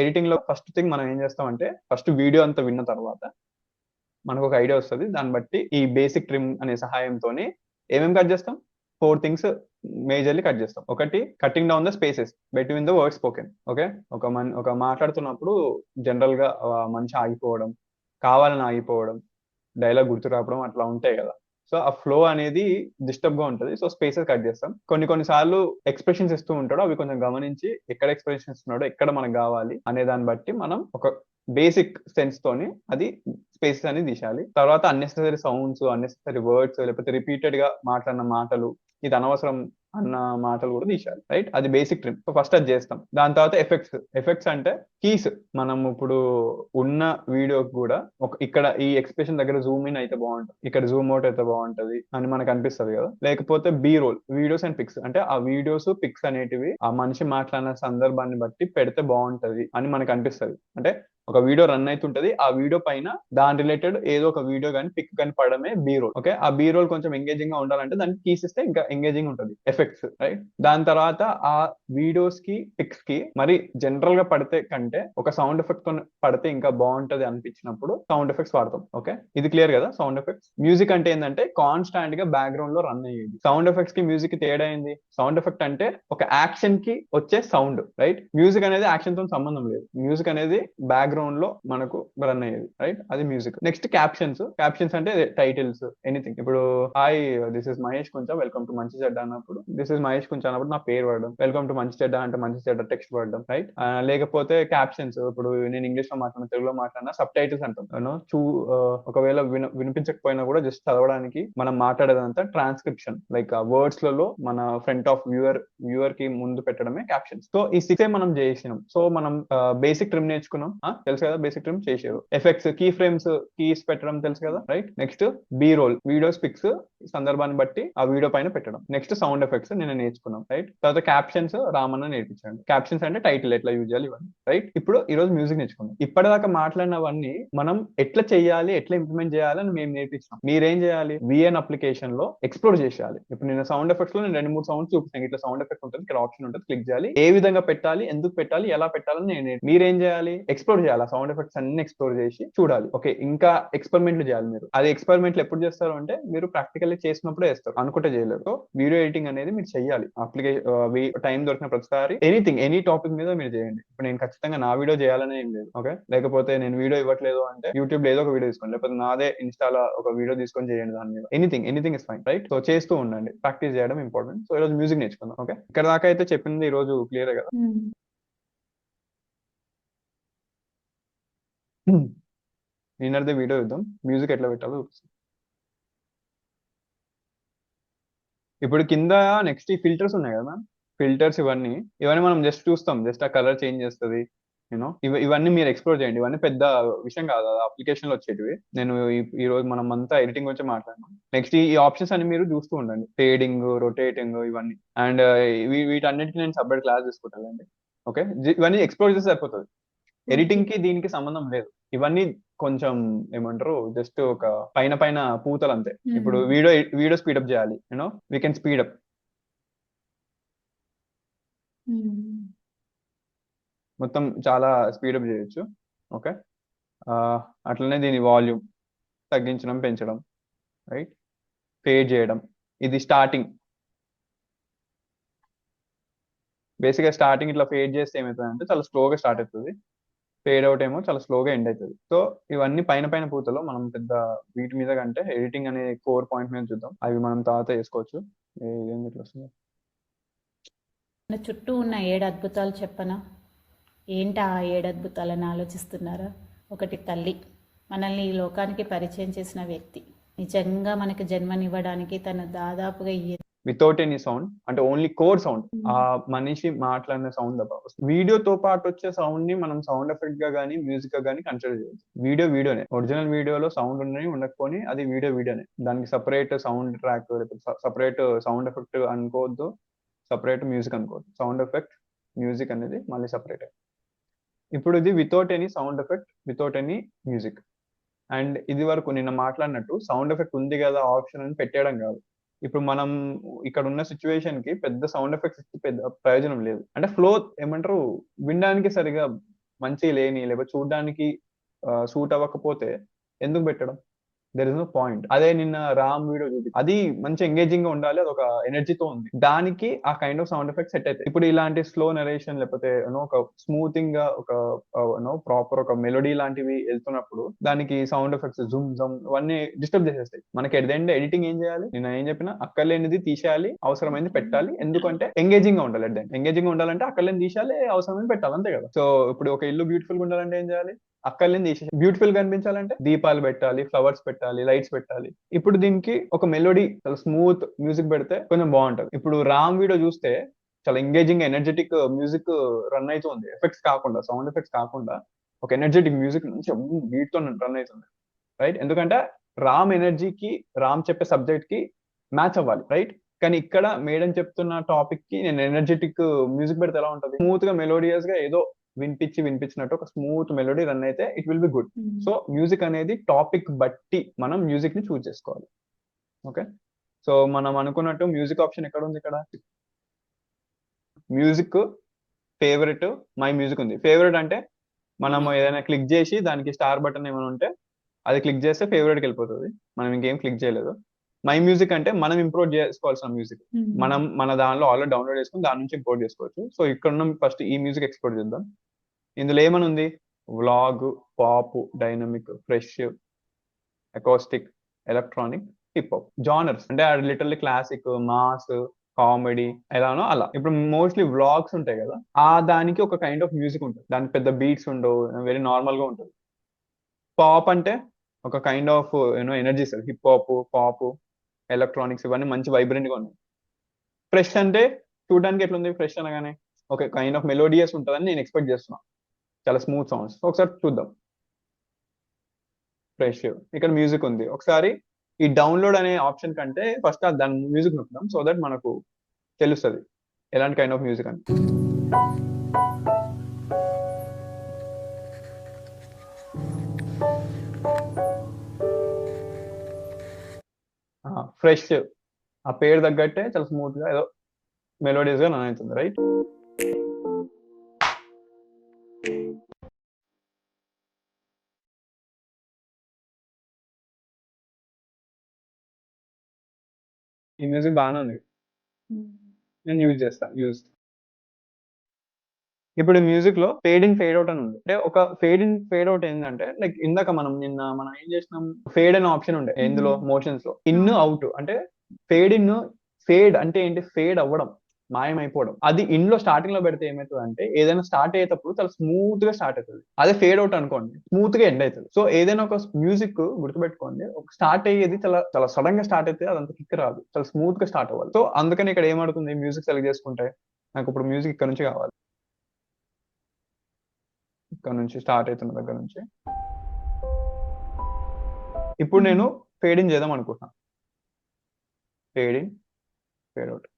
Editing లో first thing మనం ఏం చేస్తామంటే ఫస్ట్ వీడియో అంతా విన్న తర్వాత మనకు ఒక ఐడియా వస్తుంది. దాన్ని బట్టి ఈ బేసిక్ ట్రిమ్ అనే సహాయంతో ఏమేమి కట్ చేస్తాం? 4 థింగ్స్ మేజర్లీ కట్ చేస్తాం. ఒకటి, cutting down the spaces between the word spoken. Okay, ఒక మాట్లాడుతున్నప్పుడు జనరల్ గా మనిషి ఆగిపోవడం, కావాలని ఆగిపోవడం, డైలాగ్ గుర్తు రావడం అట్లా ఉంటాయి కదా. సో ఆ ఫ్లో అనేది డిస్టర్బ్ గా ఉంటుంది. సో స్పేసెస్ కట్ చేస్తాం. కొన్ని సార్లు ఎక్స్ప్రెషన్స్ ఇస్తూ ఉంటాడు, అవి కొంచెం గమనించి ఎక్కడ ఎక్స్ప్రెషన్స్ ఇస్తున్నాడో, ఎక్కడ మనకు కావాలి అనే దాన్ని బట్టి మనం ఒక బేసిక్ సెన్స్ తోని అది స్పేసెస్ అనేది తీసేయాలి. తర్వాత అన్నెసెసరీ సౌండ్స్, అన్నెసెసరీ వర్డ్స్, లేకపోతే రిపీటెడ్ గా మాట్లాడిన మాటలు, ఇది అనవసరం అన్న మాటలు కూడా తీసేయాలి. రైట్, అది బేసిక్ ట్రిమ్. సో ఫస్ట్ అది చేస్తాం. దాని తర్వాత ఎఫెక్ట్స్ అంటే కీస్. మనం ఇప్పుడు ఉన్న వీడియోకి కూడా ఇక్కడ ఈ ఎక్స్ప్రెషన్ దగ్గర జూమ్ ఇన్ అయితే బాగుంటుంది, ఇక్కడ జూమ్ అవుట్ అయితే బాగుంటది అని మనకు అనిపిస్తుంది కదా. లేకపోతే B roll, videos and pics, అంటే ఆ వీడియోస్ పిక్స్ అనేటివి ఆ మనిషి మాట్లాడిన సందర్భాన్ని బట్టి పెడితే బాగుంటది అని మనకు అనిపిస్తుంది. అంటే ఒక వీడియో రన్ అవుతుంటది, ఆ వీడియో పైన దాని రిలేటెడ్ ఏదో ఒక వీడియో కానీ పిక్ కానీ పడమే బీ రోల్. ఓకే, ఆ బీ రోల్ కొంచెం ఎంగేజింగ్ గా ఉండాలంటే దానికి తీసిస్తే ఇంకా ఎంగేజింగ్ ఉంటుంది ఎఫెక్ట్స్. రైట్, దాని తర్వాత ఆ వీడియోస్ కి పిక్స్ కి మరి జనరల్ గా పడితే కంటే ఒక సౌండ్ ఎఫెక్ట్ తో పడితే ఇంకా బాగుంటది అనిపించినప్పుడు సౌండ్ ఎఫెక్ట్స్ వాడతాం. ఓకే, ఇది క్లియర్ కదా. Sound effects. మ్యూజిక్ అంటే ఏంటంటే కాన్స్టాంట్ గా బ్యాక్గ్రౌండ్ లో రన్ అయ్యేది. సౌండ్ ఎఫెక్ట్స్ కి మ్యూజిక్ కి తేడా ఏంది? సౌండ్ ఎఫెక్ట్ అంటే ఒక యాక్షన్ కి వచ్చే సౌండ్. రైట్, మ్యూజిక్ అనేది యాక్షన్ తో సంబంధం లేదు. మ్యూజిక్ అనేది బ్యాక్గ్రౌండ్ లో మనకు రన్ అయ్యేది. రైట్, అది మ్యూజిక్. నెక్స్ట్ క్యాప్షన్స్ అంటే టైటిల్స్, ఎనీథింగ్. ఇప్పుడు హాయ్ దిస్ ఇస్ మహేష్ కొంచెం, వెల్కమ్ టు మంచి చెడ్డ అన్నప్పుడు దిస్ ఇస్ మహేష్ కొంచెం అన్నప్పుడు నా పేరు పడడం, వెల్కమ్ టు మంచి చెడ్డ అంటే మంచి చెడ్డ టెక్స్ట్ పడడం. రైట్, లేకపోతే క్యాప్షన్స్, ఇప్పుడు నేను ఇంగ్లీష్ లో మాట్లాడిన, తెలుగులో మాట్లాడినా సబ్ టైటిల్స్ అంటాం. ఒకవేళ వినిపించకపోయినా కూడా జస్ట్ చదవడానికి మనం మాట్లాడేదంతా ట్రాన్స్క్రిప్షన్, లైక్ వర్డ్స్ లలో మన ఫ్రంట్ ఆఫ్ వ్యూవర్ కి ముందు పెట్టడమే క్యాప్షన్స్. సో ఈ 6 మనం చేసినాం. సో మనం బేసిక్ ట్రిమ్ నేర్చుకున్నాం, తెలుసు కదా. బేసిక్ ట్రిమ్ చేసారు. ఎఫెక్ట్స్, కీ ఫ్రేమ్స్, కీస్ పెట్టడం తెలుసు కదా. Right, next B roll, videos pics సందర్భాన్ని బట్టి ఆ వీడియో పైన పెట్టడం. నెక్స్ట్ సౌండ్ ఎఫెక్ట్స్ నేను నేర్చుకున్నాం. రైట్, తర్వాత క్యాప్షన్స్ రామన్న నేర్పించండి. క్యాప్షన్స్ అంటే టైటిల్ ఎట్లా యూజ్ చేయాలి ఇవన్నీ. రైట్, ఇప్పుడు ఈ రోజు మ్యూజిక్ నేర్చుకున్నాం. ఇప్పటిదాకా మాట్లాడినవన్నీ మనం ఎట్లా చేయాలి, ఎట్లా ఇంప్లిమెంట్ చేయాలి అని మేము నేర్పించాం. మీరేం చేయాలి? విఎన్ అప్లికేషన్ లో ఎక్స్ప్లోర్ చేయాలి. ఇప్పుడు నేను సౌండ్ ఎఫెక్ట్స్ లో నేను 2-3 సౌండ్స్ చూపిస్తాను. ఇట్లా సౌండ్ ఎఫెక్ట్ ఉంటుంది, ఇక్కడ ఆప్షన్ ఉంటుంది, క్లిక్ చేయాలి, ఏ విధంగా పెట్టాలి, ఎందుకు పెట్టాలి, ఎలా పెట్టాలని మీరేం చేయాలి? ఎక్స్ప్లోర్ చేయాలి. సౌండ్ ఎఫెక్ట్స్ అన్ని ఎక్స్ప్లోర్ చేసి చూడాలి. ఓకే, ఇంకా ఎక్స్పెరిమెంట్లు చేయాలి మీరు. అది ఎక్స్పెరిమెంట్లు ఎప్పుడు చేస్తారు అంటే మీరు ప్రాక్టికల్లీ చేసినప్పుడే చేస్తారు, అనుకుంటే చేయలేరు. సో వీడియో ఎడిటింగ్ అనేది మీరు చేయాలి. టైం దొరికిన ప్రతిసారి ఎనీ టాపిక్ మీద మీరు చేయండి. ఇప్పుడు నేను ఖచ్చితంగా నా వీడియో చేయాలని ఏం లేదు. ఓకే, లేకపోతే నేను వీడియో ఇవ్వట్లేదు అంటే యూట్యూబ్ లో ఏదో ఒక వీడియో తీసుకోండి, లేకపోతే నాదే ఇన్స్టాలో ఒక వీడియో తీసుకొని చేయండి. దాని మీద anything is fine. Right, so చేస్తూ ఉండండి. ప్రాక్టీస్ చేయడం ఇంపార్టెంట్. సో ఈ రోజు మ్యూజిక్ నేర్చుకుందాం. ఓకే, ఇక్కడ దాకా అయితే చెప్పింది ఈ రోజు క్లియర్ కదా. నిన్నటిదే వీడియో ఇద్దాం, మ్యూజిక్ ఎట్లా పెట్టాలో చూపిస్తాం. ఇప్పుడు కింద నెక్స్ట్ ఈ ఫిల్టర్స్ ఉన్నాయి కదా మ్యామ్, ఫిల్టర్స్ ఇవన్నీ మనం జస్ట్ చూస్తాం, జస్ట్ ఆ కలర్ చేంజ్ చేస్తుంది. ఇవన్నీ మీరు ఎక్స్ప్లోర్ చేయండి. ఇవన్నీ పెద్ద విషయం కాదు, అప్లికేషన్ లో వచ్చేటివి. నేను ఈ రోజు మనం అంతా ఎడిటింగ్ గురించి మాట్లాడినాం. నెక్స్ట్ ఈ ఆప్షన్స్ అన్ని మీరు చూస్తూ ఉండండి, ఫేడింగ్, రొటేటింగ్, ఇవన్నీ. అండ్ వీటన్నిటికీ నేను సపరేట్ క్లాస్ తీసుకుంటానండి. ఓకే, ఇవన్నీ ఎక్స్ప్లోర్ చేస్తే సరిపోతుంది. ఎడిటింగ్ కి దీనికి సంబంధం లేదు. ఇవన్నీ కొంచెం ఏమంటారు, జస్ట్ ఒక పైన పైన పూతలు అంతే. ఇప్పుడు వీడియో స్పీడప్ చేయాలి, వీ కెన్ స్పీడప్. మొత్తం చాలా స్పీడప్ చేయొచ్చు. ఓకే, అట్లనే దీని వాల్యూమ్ తగ్గించడం, పెంచడం. రైట్, ఫేడ్ చేయడం. ఇది స్టార్టింగ్. బేసిక్గా స్టార్టింగ్ ఇట్లా ఫేడ్ చేస్తే ఏమవుతుంది అంటే చాలా స్లోగా స్టార్ట్ అవుతుంది, ఫేడ్ అవుట్ ఏమో చాలా స్లోగా ఎండ్ అవుతుంది. సో ఇవన్నీ పైన పైన పూతలో మనం పెద్ద వీటి మీద కంటే ఎడిటింగ్ అనే కోర్ పాయింట్ మీద చూద్దాం. అవి మనం తర్వాత చేసుకోవచ్చు. మన చుట్టూ ఉన్న 7 అద్భుతాలు చెప్పనా? ఏంటి ఆ 7 అద్భుతాలని ఆలోచిస్తున్నారా? ఒకటి, తల్లి. మనల్ని ఈ లోకానికి పరిచయం చేసిన వ్యక్తి. నిజంగా మనకి జన్మనివ్వడానికి తను దాదాపుగా వితౌట్ ఎనీ సౌండ్, అంటే ఓన్లీ కోర్ సౌండ్, ఆ మనిషి మాట్లాడిన సౌండ్ తప్ప. వీడియోతో పాటు వచ్చే సౌండ్ ని మనం సౌండ్ ఎఫెక్ట్ గా కానీ మ్యూజిక్ గా కానీ కన్సిడర్ చేయొచ్చు. వీడియోనే, ఒరిజినల్ వీడియోలో సౌండ్ ఉండని ఉండకపోని అది వీడియోనే. దానికి separate sound track, separate sound effect అనుకోవద్దు, సపరేట్ మ్యూజిక్ అనుకోవద్దు. సౌండ్ ఎఫెక్ట్, మ్యూజిక్ అనేది మళ్ళీ సపరేట్. ఇప్పుడు ఇది without any sound effect, without any music. And ఇది వరకు నిన్న మాట్లాడినట్టు సౌండ్ ఎఫెక్ట్ ఉంది కదా ఆప్షన్ అని పెట్టేయడం కాదు. ఇప్పుడు మనం ఇక్కడ ఉన్న సిచ్యువేషన్ కి పెద్ద సౌండ్ ఎఫెక్ట్స్ ఇచ్చి పెద్ద ప్రయోజనం లేదు. అంటే ఫ్లో ఏమంటారు, వినడానికి సరిగా మంచి లేని లేకపోతే చూడడానికి సూట్ అవ్వకపోతే ఎందుకు పెట్టడం? There is no point. అదే నిన్న రామ్ వీడియో అది మంచి ఎంగేజింగ్ గా ఉండాలి, అది ఒక ఎనర్జీతో ఉంది, దానికి ఆ kind of sound effects set అవుతాయి. ఇప్పుడు ఇలాంటి స్లో నరేషన్ లేకపోతే ఒక స్మూతింగ్ గా ఒక ప్రాపర్ ఒక మెలోడీ లాంటివి వెళ్తున్నప్పుడు దానికి సౌండ్ ఎఫెక్ట్స్ జూమ్ జమ్ ఇవన్నీ డిస్టర్బ్ చేసేస్తాయి. మనకి ఎట్ ద ఎండ్ ఎడిటింగ్ ఏం చేయాలి? నేను ఏం చెప్పినా అక్కర్లేనిది తీసేయాలి, అవసరమైంది పెట్టాలి. ఎందుకంటే ఎంగేజింగ్ గా ఉండాలి. ఎంగేజింగ్ గా ఉండాలంటే అక్కర్లేని తీసేయాలి, అవసరమైంది పెట్టాలి, అంతే కదా. సో ఇప్పుడు ఒక ఇల్లు బ్యూటిఫుల్ గా ఉండాలంటే ఏం చేయాలి? అక్కర్లేని తీసేసి బ్యూటిఫుల్ గా కనిపించాలంటే దీపాలు పెట్టాలి, ఫ్లవర్స్ పెట్టాలి, లైట్స్ పెట్టాలి. ఇప్పుడు దీనికి ఒక మెలోడీ స్మూత్ మ్యూజిక్ పెడితే కొంచెం బాగుంటది. ఇప్పుడు రామ్ వీడియో చూస్తే చాలా ఎంగేజింగ్ ఎనర్జెటిక్ మ్యూజిక్ రన్ అవుతుంది, ఎఫెక్ట్స్ కాకుండా, సౌండ్ ఎఫెక్ట్స్ కాకుండా ఒక ఎనర్జెటిక్ మ్యూజిక్ నుంచి బీట్ తో రన్ అవుతుంది, రైట్? ఎందుకంటే రామ్ ఎనర్జీకి, రామ్ చెప్పే సబ్జెక్ట్ కి మ్యాచ్ అవ్వాలి, రైట్? కానీ ఇక్కడ మేడం చెప్తున్న టాపిక్ కి నేను ఎనర్జెటిక్ మ్యూజిక్ పెడితే ఎలా ఉంటది? స్మూత్ గా మెలోడియస్ గా ఏదో వినిపించినట్టు ఒక స్మూత్ మెలోడీ రన్ అయితే it will be good. So music అనేది టాపిక్ బట్టి మనం మ్యూజిక్ ని చూస్ చేసుకోవాలి. ఓకే, సో మనం అనుకున్నట్టు మ్యూజిక్ ఆప్షన్ ఎక్కడ ఉంది? ఇక్కడ మ్యూజిక్ ఫేవరెట్, మై మ్యూజిక్ ఉంది. ఫేవరెట్ అంటే మనం ఏదైనా క్లిక్ చేసి దానికి స్టార్ బటన్ ఏమైనా ఉంటే అది క్లిక్ చేస్తే ఫేవరెట్కి వెళ్ళిపోతుంది, మనం ఇంకేం క్లిక్ చేయలేదు. మై మ్యూజిక్ అంటే మనం ఇంపోర్ట్ చేసుకోవాల్సిన మ్యూజిక్, మనం మన దానిలో ఆల్రెడీ డౌన్లోడ్ చేసుకుని దాని నుంచి ఇంపోర్ట్ చేసుకోవచ్చు. సో ఇక్కడ ఫస్ట్ ఈ మ్యూజిక్ ఎక్స్పోర్ట్ చేద్దాం. ఇందులో ఏమని ఉంది? Vlog, pop, dynamic, fresh, acoustic, electronic, hip hop. Genres అంటే లిటరల్లీ క్లాసిక్, మాస్, కామెడీ ఎలానో అలా. ఇప్పుడు మోస్ట్లీ వ్లాగ్స్ ఉంటాయి కదా, ఆ దానికి ఒక కైండ్ ఆఫ్ మ్యూజిక్ ఉంటుంది, దానికి పెద్ద బీట్స్ ఉండవు, వెరీ నార్మల్ గా ఉంటుంది. పాప్ అంటే ఒక kind of energy sir, hip hop, pop, electronics ఇవన్నీ మంచి వైబ్రెంట్ గా ఉన్నాయి. ఫ్రెష్ అంటే చూడడానికి ఎట్లుంది? ఫ్రెష్ అనగానే ఒక కైండ్ ఆఫ్ మెలోడియస్ ఉంటుందని నేను ఎక్స్పెక్ట్ చేస్తున్నాను, చాలా స్మూత్ సౌండ్స్. ఒకసారి చూద్దాం. ఫ్రెష్, ఇక్కడ మ్యూజిక్ ఉంది. ఒకసారి ఈ డౌన్లోడ్ అనే ఆప్షన్ కంటే ఫస్ట్ దాని మ్యూజిక్ నొక్కుదాం, సో దట్ మనకు తెలుస్తుంది ఎలాంటి కైండ్ ఆఫ్ మ్యూజిక్ అని. ఫ్రెష్, ఆ పేరు తగ్గట్టే చాలా స్మూత్ గా ఏదో మెలోడియస్ గా రన్ అవుతుంది, రైట్? ఈ మ్యూజిక్ బాగానే ఉంది, నేను యూజ్ చేస్తాను. ఇప్పుడు మ్యూజిక్ లో ఫేడ్ ఇన్ ఫేడ్ అవుట్ అని ఉంది. అంటే ఒక ఫేడ్ ఇన్ ఫేడ్ అవుట్ ఏంటంటే లైక్ ఇందాక మనం ఏం చేసినాం? ఫేడ్ అనే ఆప్షన్ ఉండే ఇందులో మోషన్స్ లో, ఇన్ అవుట్ అంటే ఫేడ్ ఇన్, ఫేడ్ అంటే ఏంటి? ఫేడ్ అవ్వడం, మాయమైపోవడం. అది ఇన్ లో స్టార్టింగ్ లో పెడితే ఏమవుతుంది అంటే ఏదైనా స్టార్ట్ అయ్యేటప్పుడు చాలా స్మూత్ గా స్టార్ట్ అవుతుంది, అదే ఫేడ్ అవుట్ అనుకోండి స్మూత్ గా ఎండ్ అవుతుంది. సో ఏదైనా ఒక మ్యూజిక్ గుర్తుపెట్టుకోండి, ఒక స్టార్ట్ అయ్యేది చాలా చాలా సడన్ గా స్టార్ట్ అయితే అదంత కిక్ రాదు, చాలా స్మూత్ గా స్టార్ట్ అవ్వాలి. సో అందుకని ఇక్కడ ఏమడుతుంది? మ్యూజిక్ సెలెక్ట్ చేసుకుంటే నాకు ఇప్పుడు మ్యూజిక్ ఇక్కడ నుంచి కావాలి, ఇక్కడ నుంచి స్టార్ట్ అవుతున్న దగ్గర నుంచి. ఇప్పుడు నేను ఫేడ్ ఇన్ చేద్దాం అనుకుంటున్నాను, ఫేడ్ ఇన్ ఫేడ్ అవుట్.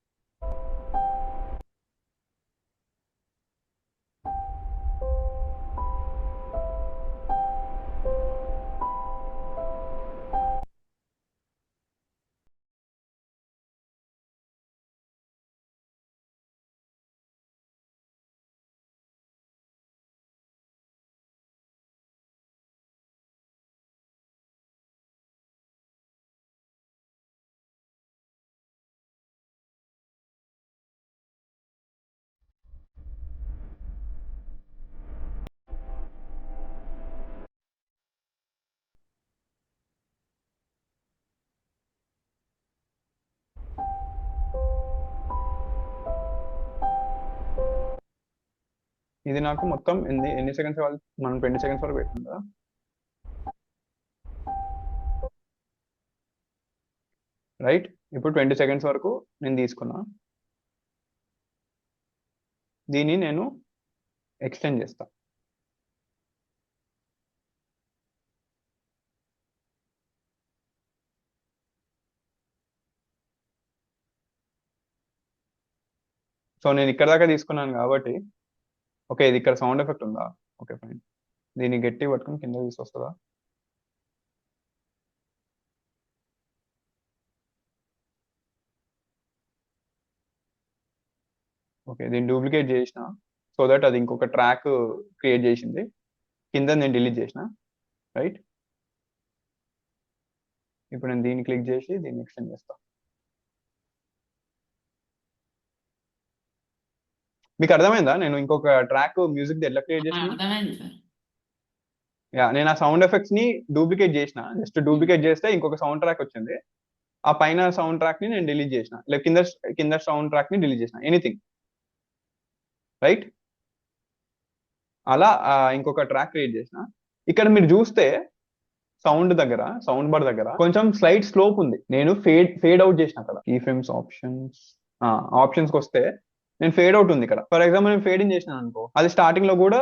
ఇది నాకు మొత్తం ఎన్ని సెకండ్స్ కావాలి? మనం 20 సెకండ్స్ వరకు పెట్టిందా? రైట్, ఇప్పుడు 20 సెకండ్స్ వరకు నేను తీసుకున్నా, దీన్ని నేను ఎక్స్టెండ్ చేస్తా. సో నేను ఇక్కడ దాకా తీసుకున్నాను కాబట్టి ఓకే, ఇది ఇక్కడ సౌండ్ ఎఫెక్ట్ ఉందా? ఓకే ఫైన్, దీన్ని గట్టి పట్టుకుని కింద తీసుకొస్తుందా? ఓకే, దీన్ని డూప్లికేట్ చేసిన, సో దట్ అది ఇంకొక ట్రాక్ క్రియేట్ చేసింది. కింద నేను డిలీట్ చేసిన, రైట్. ఇప్పుడు నేను దీన్ని క్లిక్ చేసి దీన్ని ఎక్స్టెండ్ చేస్తా. మీకు అర్థమైందా నేను ఇంకొక ట్రాక్ మ్యూజిక్ ఎట్లా క్రియేట్ చేసిన? అర్థమైంది సార్. యా, నేను ఆ సౌండ్ ఎఫెక్ట్స్ ని డూప్లికేట్ చేసిన. జస్ట్ డూప్లికేట్ చేస్తే ఇంకొక సౌండ్ ట్రాక్ వచ్చింది. ఆ పైన సౌండ్ ట్రాక్ ని నేను డిలీట్ చేసిన, లేక కింద కింద సౌండ్ ట్రాక్ ని డిలీట్ చేసిన, ఎనీథింగ్, రైట్. అలా ఇంకొక ట్రాక్ క్రియేట్ చేసిన. ఇక్కడ మీరు చూస్తే సౌండ్ దగ్గర, సౌండ్ బార్ దగ్గర కొంచెం స్లైడ్ స్లోప్ ఉంది. నేను ఫేడ్ అవుట్ చేసిన అక్కడ. ఈ ఫ్రేమ్స్ ఆప్షన్స్ కి వస్తే నేను ఫేడ్ అవుట్ ఉంది ఇక్కడ. ఫర్ ఎగ్జాంపుల్ నేను ఫేడ్ ఇన్ చేసిన అనుకో, అది స్టార్టింగ్ లో కూడా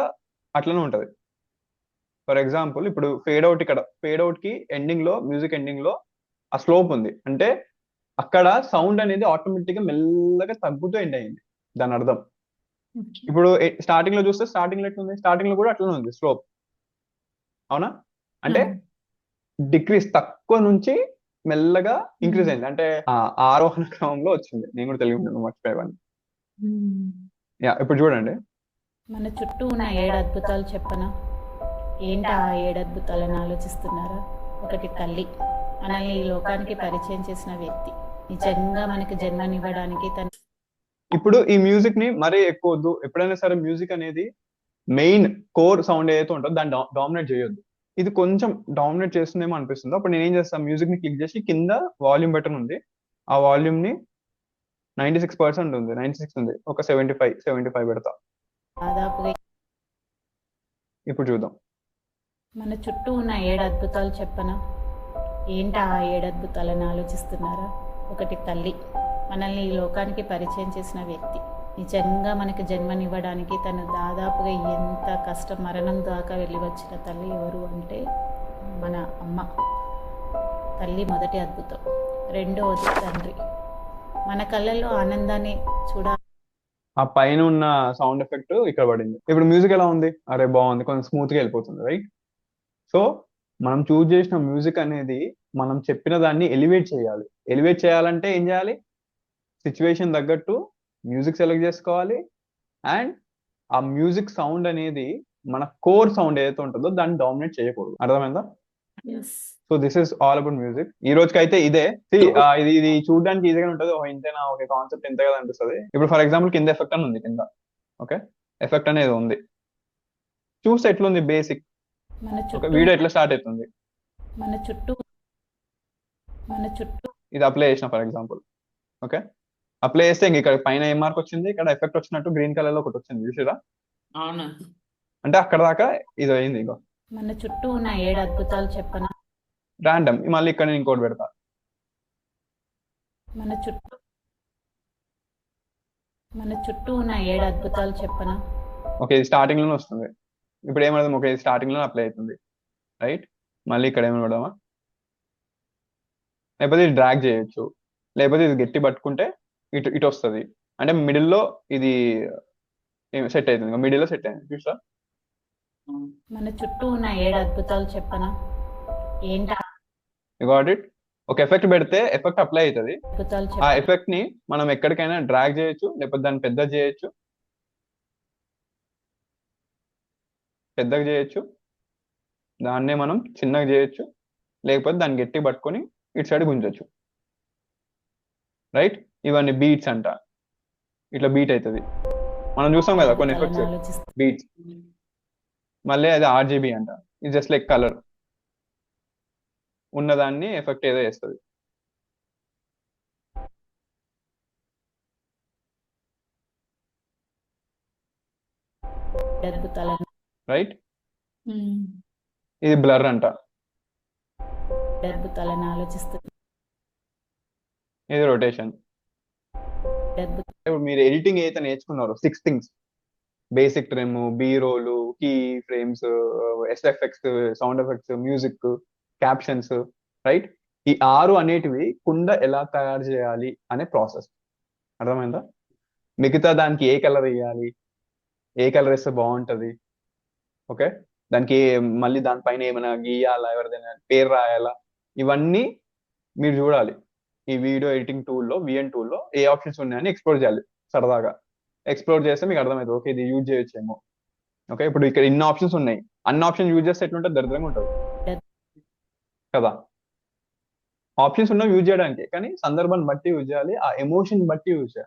అట్లనే ఉంటది. ఫర్ ఎగ్జాంపుల్ ఇప్పుడు ఫేడ్ అవుట్, ఇక్కడ ఫేడ్ అవుట్ కి ఎండింగ్ లో, మ్యూజిక్ ఎండింగ్ లో ఆ స్లోప్ ఉంది అంటే అక్కడ సౌండ్ అనేది ఆటోమేటిక్ గా మెల్లగా తగ్గుతూ ఎండ్ అయింది, దాని అర్థం. ఇప్పుడు స్టార్టింగ్ లో చూస్తే స్టార్టింగ్ లో ఎట్లుంది, స్టార్టింగ్ లో కూడా అట్లనే ఉంది స్లోప్, అవునా? అంటే డిక్రీస్ తక్కువ నుంచి మెల్లగా ఇంక్రీజ్ అయింది, అంటే ఆరోహణ క్రమంలో వచ్చింది. నేను కూడా తెలియదు, మర్చిపోయేవాడిని. యా, ఇప్పుడు చూడండి. మన చుట్టూ ఉన్న 7 అద్భుతాలు చెప్పనా? ఏంటా ఆ 7 అద్భుతాలను ఆలోచిస్తున్నారా? ఒకటి తల్లి, మనల్ని ఈ లోకానికి పరిచయం చేసిన వ్యక్తి, నిజంగా మనకి జన్మనివ్వడానికి తన. ఇప్పుడు ఈ మ్యూజిక్ ని మరీ ఎక్కువ వద్దు. ఎప్పుడైనా సరే మ్యూజిక్ అనేది మెయిన్ కోర్ సౌండ్ ఏదైతే ఉంటుందో దాన్ని డామినేట్ చేయొద్దు. ఇది కొంచెం డామినేట్ చేస్తుందేమో అనిపిస్తుంది. అప్పుడు నేను ఏం చేస్తాను, మ్యూజిక్ ని క్లిక్ చేసి కింద వాల్యూమ్ బటన్ ఉంది, ఆ వాల్యూమ్ ని 96% ఉంది, 96 ఉంది, ఒక 75 పెడతా. దాదాపుగా ఇప్పుడు చూద్దాం. మన చుట్టూ ఉన్న 7 అద్భుతాలు చెప్పనా? ఏంటా ఆ 7 అద్భుతాలను ఆలోచిస్తున్నారా? ఒకటి తల్లి, మనల్ని ఈ లోకానికి పరిచయం చేసిన వ్యక్తి, నిజంగా మనకి జన్మనివ్వడానికి తను దాదాపుగా ఎంత కష్టం, మరణం దాకా వెళ్ళి వచ్చిన తల్లి ఎవరు అంటే మన అమ్మ. తల్లి మొదటి అద్భుతం. రెండవది తండ్రి, మన కళ్ళల్లో ఆనందాన్ని ఆ పైన ఉన్న సౌండ్ ఎఫెక్ట్ ఇక్కడ పడింది. ఇప్పుడు మ్యూజిక్ ఎలా ఉంది? అరే బాగుంది, కొంచెం స్మూత్ గా వెళ్ళిపోతుంది, రైట్. సో మనం చూస్ చేసిన మ్యూజిక్ అనేది మనం చెప్పిన దాన్ని ఎలివేట్ చేయాలి. ఎలివేట్ చేయాలంటే ఏం చేయాలి? సిచ్యువేషన్ తగ్గట్టు మ్యూజిక్ సెలెక్ట్ చేసుకోవాలి, అండ్ ఆ మ్యూజిక్ సౌండ్ అనేది మన కోర్ సౌండ్ ఏదైతే ఉంటుందో దాన్ని డామినేట్ చేయకూడదు. అర్థమైందా? So this is all about music. ఈ రోజుకైతే ఇదే. ఇది ఇది చూడడానికి ఈజీగా ఉంటుంది, ఇంతేనా, ఓకే, కాన్సెప్ట్ ఇంతే కదా అనిపిస్తుంది. ఇప్పుడు ఫర్ ఎగ్జాంపుల్ కింద ఎఫెక్ట్ అని ఉంది, కింద ఓకే ఎఫెక్ట్ అనేది ఉంది, చూస్తే ఎట్లుంది బేసిక్. మన ఒక చుట్టూ వీడియో ఎట్లా స్టార్ట్ అవుతుంది, మన చుట్టూ మన చుట్టూ ఇది అప్లై చేసిన ఫర్ ఎగ్జాంపుల్, ఓకే అప్లై చేస్తే ఇంక ఇక్కడ పైన ఏ మార్క్ వచ్చింది, ఇక్కడ ఎఫెక్ట్ వచ్చినట్టు గ్రీన్ కలర్ లో ఒకటి వచ్చింది, చూసారా? అవునా? అంటే అక్కడ దాకా ఇది అయింది. ఇగో మన చుట్టూ ఉన్న 7 అద్భుతాలు చెప్పనా? ర్యాండమ్. మళ్ళీ ఇక్కడ నేను ఇంకోటి పెడతా. మన చుట్టూ ఉన్న 7 అద్భుతాలు చెప్పనా? ఓకే, ఇది స్టార్టింగ్ లోనే వస్తుంది. ఇప్పుడు ఏమర్థం, ఓకే ఇది స్టార్టింగ్ లోనే అప్లై అవుతుంది, రైట్. మళ్ళీ ఇక్కడ ఏమైనా పెడదామా? లేకపోతే ఇది డ్రాగ్ చేయొచ్చు, లేకపోతే ఇది గట్టి పట్టుకుంటే ఇటు ఇటు వస్తుంది, అంటే మిడిల్లో ఇది సెట్ అవుతుంది, మిడిల్లో సెట్ అయింది, చూసా? మన చుట్టూ ఉన్న 7 అద్భుతాలు చెప్పనా? ఏంటా యు గాట్ ఇట్. ఒక ఎఫెక్ట్ పెడితే ఎఫెక్ట్ అప్లై అవుతుంది. అద్భుతాలు ఆ ఎఫెక్ట్ ని మనం ఎక్కడికైనా డ్రాగ్ చేయొచ్చు, లేకపోతే దాన్ని పెద్దగా చేయొచ్చు, దాన్నే మనం చిన్నగా చేయొచ్చు, లేకపోతే దాన్ని గట్టి పట్టుకొని ఇటు సైడ్ గుంజొచ్చు, రైట్. ఇవన్నీ బీట్స్ అంట, ఇట్లా బీట్ అవుతుంది. మనం చూస్తాం కదా కొన్ని ఎఫెక్ట్స్ బీట్స్. మళ్ళీ అది ఆర్జీబీ అంట, ఇది జస్ట్ లైక్ కలర్ ఉన్నదాన్ని ఎఫెక్ట్ ఏదో చేస్తుంది. అద్భుతాలను రైట్. ఇది బ్లర్ అంట, అద్భుతాలను ఆలోచిస్తుంది. ఇది రొటేషన్. ఇప్పుడు మీరు ఎడిటింగ్ అయితే నేర్చుకున్నారు 6 things: basic trim, B roll, key frames, SFX, sound effects, music, captions, right. ఈ 6 అనేటివి కుండ ఎలా తయారు చేయాలి అనే ప్రాసెస్. అర్థమైందా? మిగతా దానికి ఏ కలర్ వేయాలి, ఏ కలర్ వేస్తే బాగుంటది, ఓకే, దానికి మళ్ళీ దానిపైన ఏమైనా గీయాలా, ఎవరిదైనా పేరు రాయాలా, ఇవన్నీ మీరు చూడాలి. ఈ వీడియో ఎడిటింగ్ టూల్లో, విఎన్ టూల్లో ఏ ఆప్షన్స్ ఉన్నాయని ఎక్స్ప్లోర్ చేయాలి సరదాగా. ఎక్స్ప్లోర్ చేస్తే మీకు అర్థమవుతుంది, ఓకే ఇది యూజ్ చేయొచ్చేమో. ఓకే, ఇప్పుడు ఇక్కడ ఇన్ని ఆప్షన్స్ ఉన్నాయి, అన్ని ఆప్షన్ యూజ్ చేస్తే ఎట్లుంటుంది, దరిద్రంగా ఉంటుంది కదా. ఆప్షన్స్ ఉన్నవి యూజ్ చేయడానికి, కానీ సందర్భాన్ని బట్టి యూజ్ చేయాలి, ఆ ఎమోషన్ బట్టి యూజ్ చేయాలి.